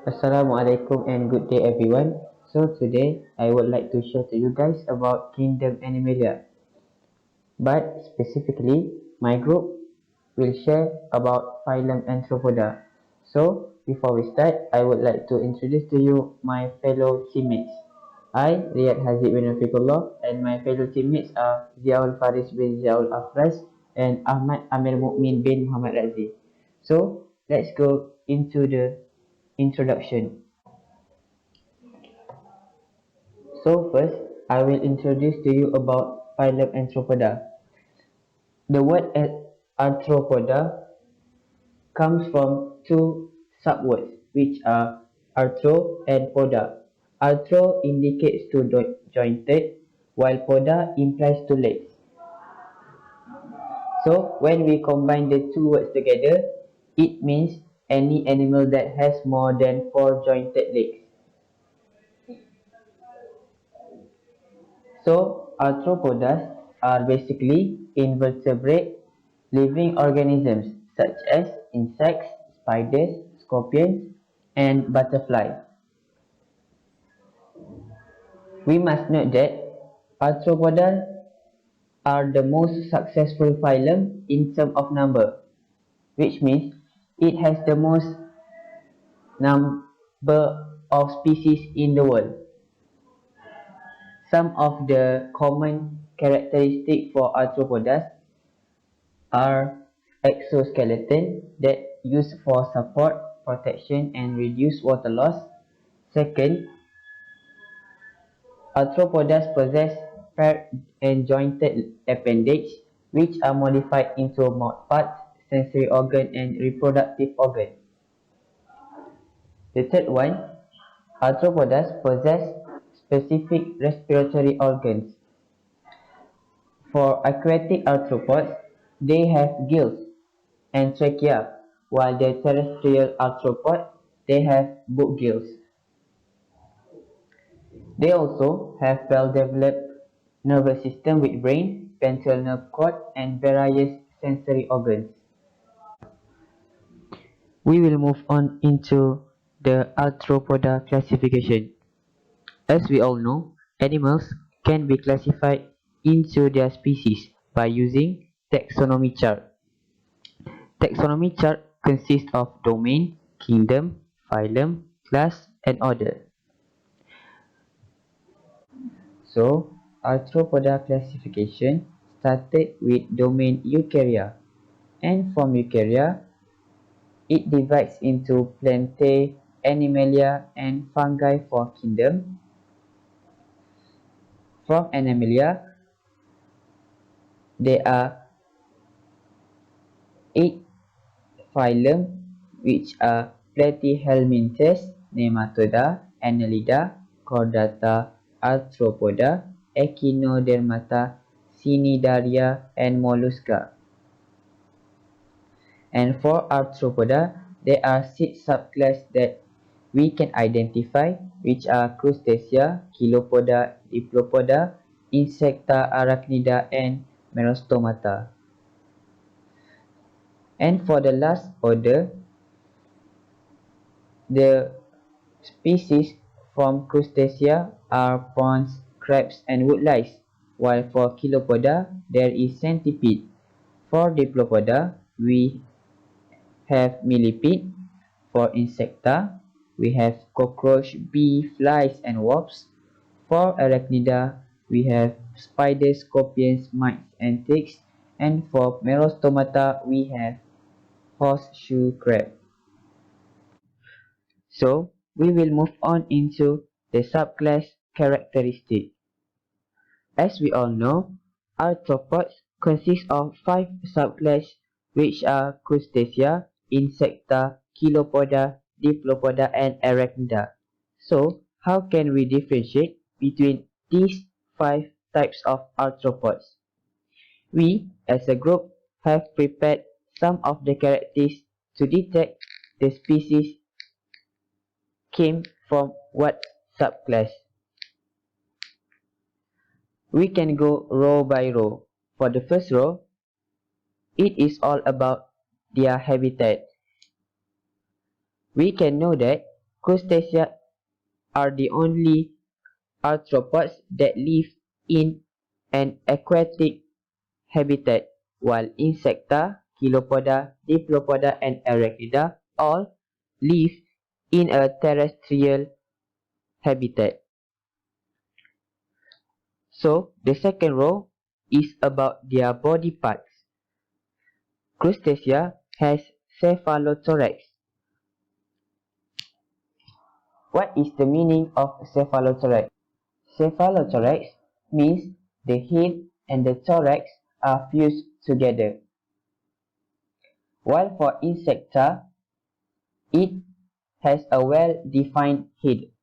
Assalamualaikum and good day everyone. So today I would like to share to you guys about kingdom Animalia. But specifically my group will share about phylum Arthropoda. So before we start, I would like to introduce to you my fellow teammates. I, Riyad Hazid bin Rafiqullah, and my fellow teammates are Ziaul Faris bin Ziaul Afras and Ahmad Amir Mukmin bin Muhammad Razi. So let's go into the introduction. So first, I will introduce to you about phylum Arthropoda. The word Arthropoda comes from two subwords which are arthro and poda. Arthro indicates to jointed while poda implies to legs. So when we combine the two words together, it means any animal that has more than four jointed legs. So arthropodas are basically invertebrate living organisms such as insects, spiders, scorpions, and butterflies. We must note that arthropoda are the most successful phylum in terms of number, which means it has the most number of species in the world. Some of the common characteristics for arthropodas are exoskeleton that used for support, protection, and reduce water loss. Second, arthropodas possess paired and jointed appendage which are modified into mouthparts, sensory organ, and reproductive organ. The third one, arthropodas possess specific respiratory organs. For aquatic arthropods, they have gills and trachea, while the terrestrial arthropod, they have book gills. They also have well-developed nervous system with brain, ventral nerve cord, and various sensory organs. We will move on into the Arthropoda classification. As we all know, animals can be classified into their species by using taxonomy chart. Taxonomy chart consists of domain, kingdom, phylum, class, and order. So, Arthropoda classification started with domain Eukarya, and from Eukarya, it divides into Plantae, Animalia, and Fungi for kingdom. From Animalia, there are 8 phylum, which are Platyhelminthes, Nematoda, Annelida, Chordata, Arthropoda, Echinodermata, Cnidaria, and Mollusca. And for Arthropoda, there are 6 subclasses that we can identify, which are Crustacea, Chilopoda, Diplopoda, Insecta, Arachnida, and Merostomata. And for the last order, the species from Crustacea are prawns, crabs, and woodlice, while for Chilopoda, there is centipede. For Diplopoda, we have millipede. For Insecta, we have cockroach, bee, flies, and wasps. For Arachnida, we have spiders, scorpions, mites, and ticks. And for Merostomata, we have horseshoe crab. So, we will move on into the subclass characteristic. As we all know, arthropods consist of 5 subclasses which are Crustacea, Insecta, Chilopoda, Diplopoda, and Arachnida. So, how can we differentiate between these 5 types of arthropods? We, as a group, have prepared some of the characteristics to detect the species came from what subclass. We can go row by row. For the first row, it is all about their habitat. We can know that Crustacea are the only arthropods that live in an aquatic habitat, while Insecta, Chilopoda, Diplopoda, and Arachnida all live in a terrestrial habitat. So, the second row is about their body parts. Crustacea has cephalothorax. What is the meaning of cephalothorax? Cephalothorax means the head and the thorax are fused together. While for Insecta, it has a well-defined head.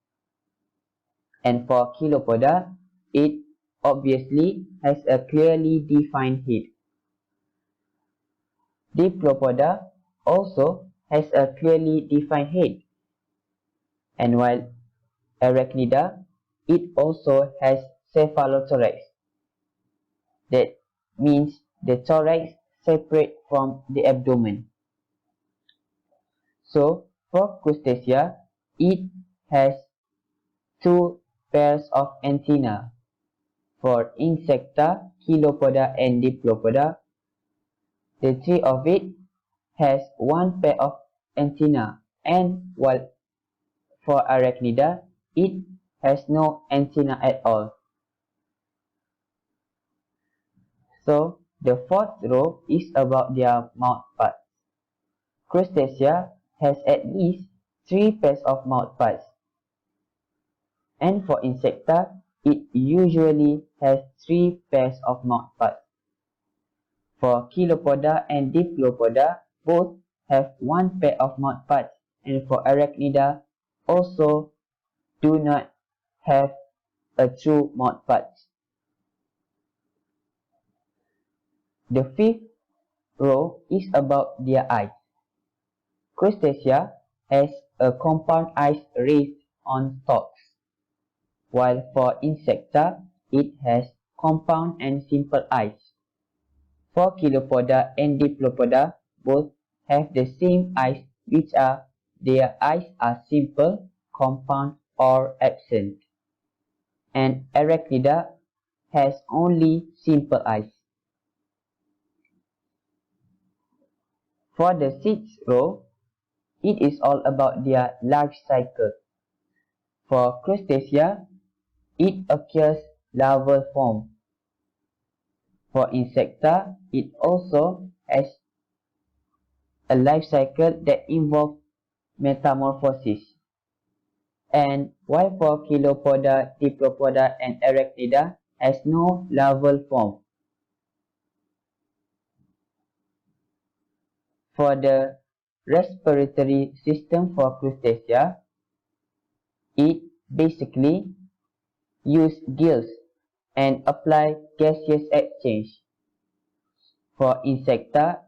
And for Chilopoda, it obviously has a clearly defined head. Diplopoda also has a clearly defined head. And while Arachnida, it also has cephalothorax. That means the thorax separate from the abdomen. So for Crustacea, it has two pairs of antennae. For Insecta, Chilopoda, and Diplopoda, the three of it has one pair of antennae, and while for Arachnida, it has no antenna at all. So the fourth row is about their mouth parts. Crustacea has at least three pairs of mouth parts. And for Insecta, it usually has three pairs of mouth parts. For Chilopoda and Diplopoda, both have one pair of mouth parts, and for Arachnida also do not have a true mouth parts. The fifth row is about their eyes. Crustacea has a compound eyes raised on stalks, while for Insecta, it has compound and simple eyes. For Chilopoda and Diplopoda, both have the same eyes, which are their eyes are simple, compound, or absent. And Arachnida has only simple eyes. For the sixth row, it is all about their life cycle. For Crustacea, it occurs larval form. For Insecta, it also has a life cycle that involves metamorphosis. And while for Chilopoda, Diplopoda, and Arachnida has no larval form. For the respiratory system for Crustacea, it basically uses gills and apply gaseous exchange. For Insecta,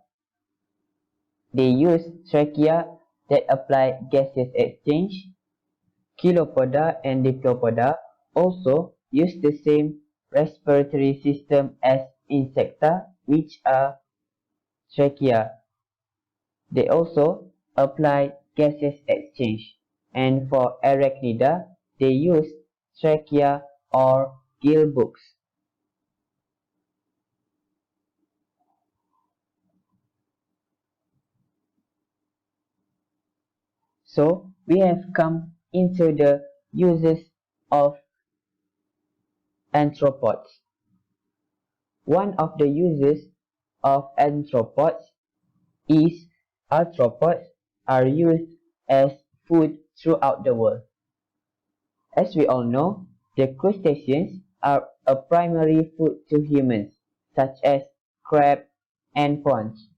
they use trachea that apply gaseous exchange. Chilopoda and Diplopoda also use the same respiratory system as Insecta, which are trachea. They also apply gaseous exchange. And for Arachnida, they use trachea or gill books. So we have come into the uses of arthropods. One of the uses of arthropods is arthropods are used as food throughout the world. As we all know, the crustaceans are a primary food to humans, such as crab and prawns.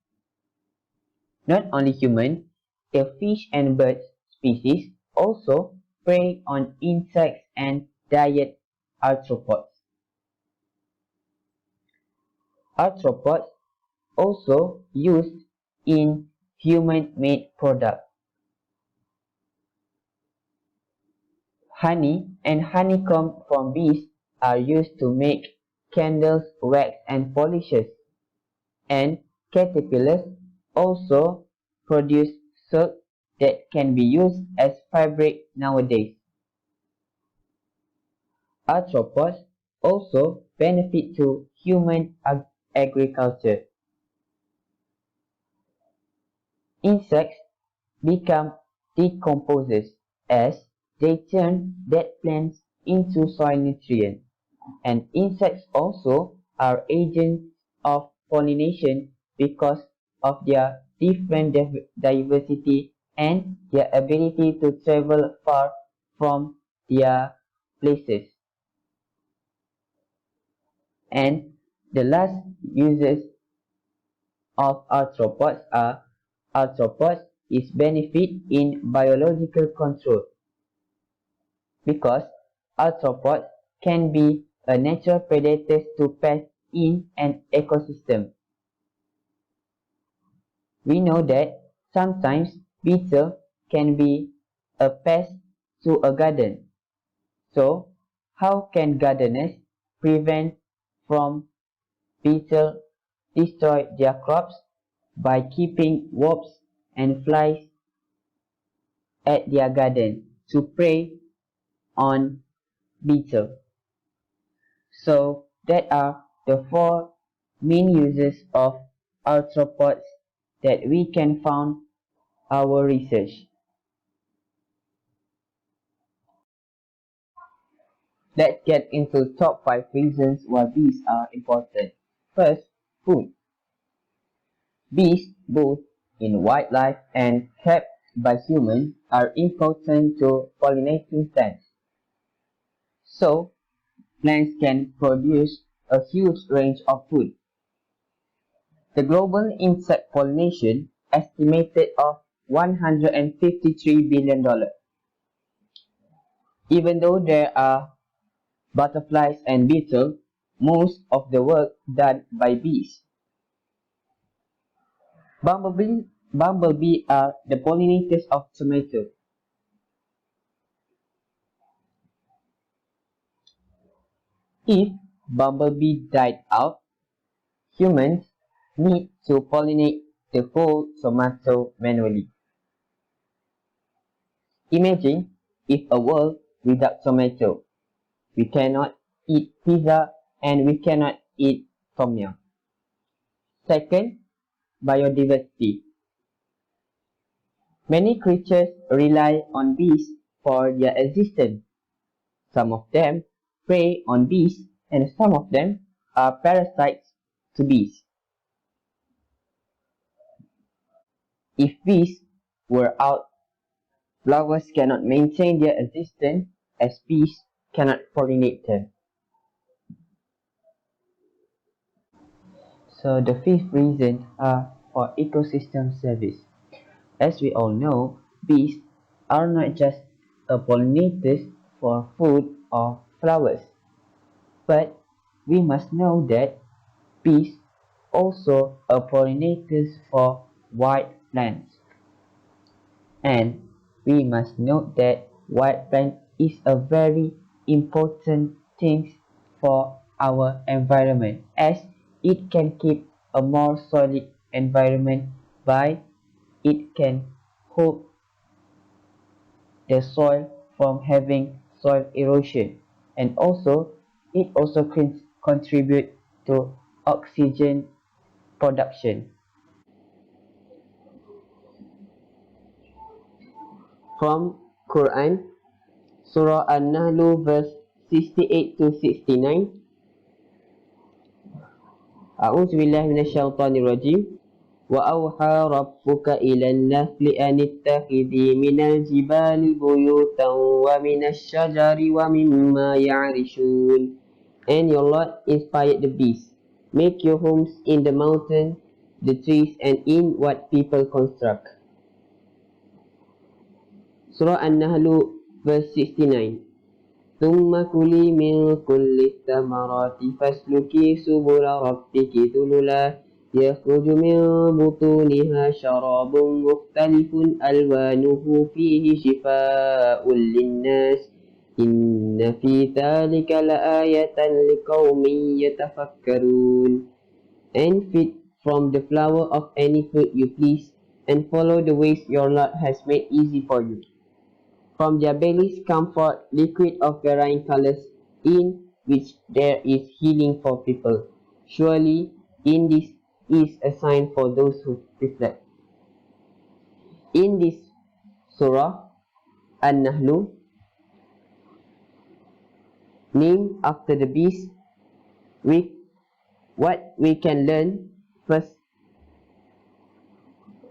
Not only humans, the fish and bird species also prey on insects and diet arthropods. Arthropods also used in human-made products. Honey and honeycomb from bees are used to make candles, wax, and polishes. And caterpillars also produce silk that can be used as fabric nowadays. Arthropods also benefit to human agriculture. Insects become decomposers as they turn dead plants into soil nutrients, and insects also are agents of pollination because of their different diversity and their ability to travel far from their places. And the last uses of arthropods is benefit in biological control because arthropods can be a natural predator to pests in an ecosystem. We know that sometimes beetles can be a pest to a garden. So, how can gardeners prevent from beetles destroy their crops? By keeping wasps and flies at their garden to prey on beetles. So that are the four main uses of arthropods that we can found our research. Let's get into top 5 reasons why bees are important. First, food. Bees, both in wildlife and kept by humans, are important to pollinating plants. So, plants can produce a huge range of food. The global insect pollination estimated of $153 billion. Even though there are butterflies and beetles, most of the work done by bees. Bumblebee are the pollinators of tomatoes. If bumblebee died out, humans need to pollinate the whole tomato manually. Imagine if a world without tomato. We cannot eat pizza and we cannot eat tom yum. Second, biodiversity. Many creatures rely on bees for their existence. Some of them prey on bees and some of them are parasites to bees. If bees were out, flowers cannot maintain their existence as bees cannot pollinate them. So the fifth reason are for ecosystem service. As we all know, bees are not just a pollinators for food or flowers, but we must know that bees also are pollinators for wild plants. And we must note that wild plant is a very important thing for our environment as it can keep a more solid environment by it can hold the soil from having soil erosion, and also it also contribute to oxygen production. From Quran, Surah An-Nahl verse 68 to 69. A'udzubillahi minasyaitonirrajim. Wa awha rabbuka ilan nahli an ittakhidhi minal jibali buyutan wa minasyajari wa mimma ya'rishun. And your Lord inspired the beasts. Make your homes in the mountain, the trees, and in what people construct. Surah An-Nahl verse 69. ثم كلي من كل الثمرات فاسلكي سبل ربك ذللا يخرج من بطونها شراب مختلف ألوانه فيه شفاء للناس إن في ذلك لآية لقوم يتفكرون. And feed from the flower of any fruit you please, and follow the ways your Lord has made easy for you. From their bellies come forth liquid of varying colors, in which there is healing for people. Surely, in this is a sign for those who reflect. In this surah, An-Nahlu, named after the beast, what we can learn first,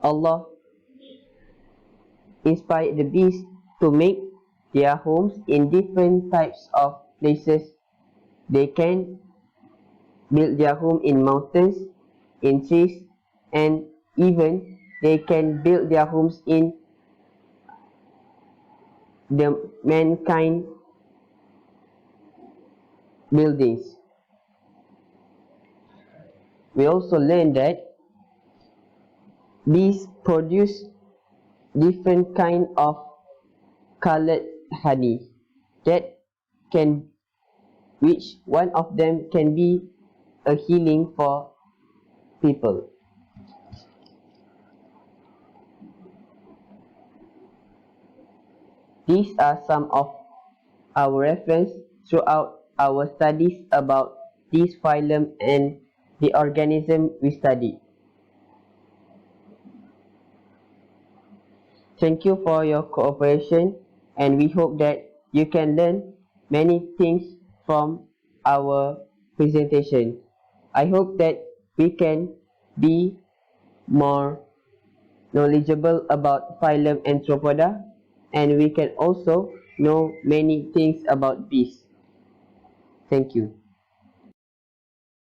Allah inspired the beasts to make their homes in different types of places. They can build their home in mountains, in trees, and even they can build their homes in the mankind buildings. We also learn that bees produce different kind of colored honey that can, which one of them can be a healing for people. These are some of our reference throughout our studies about this phylum and the organism we study. Thank you for your cooperation, and we hope that you can learn many things from our presentation. I hope that we can be more knowledgeable about phylum Arthropoda, and we can also know many things about bees. Thank you.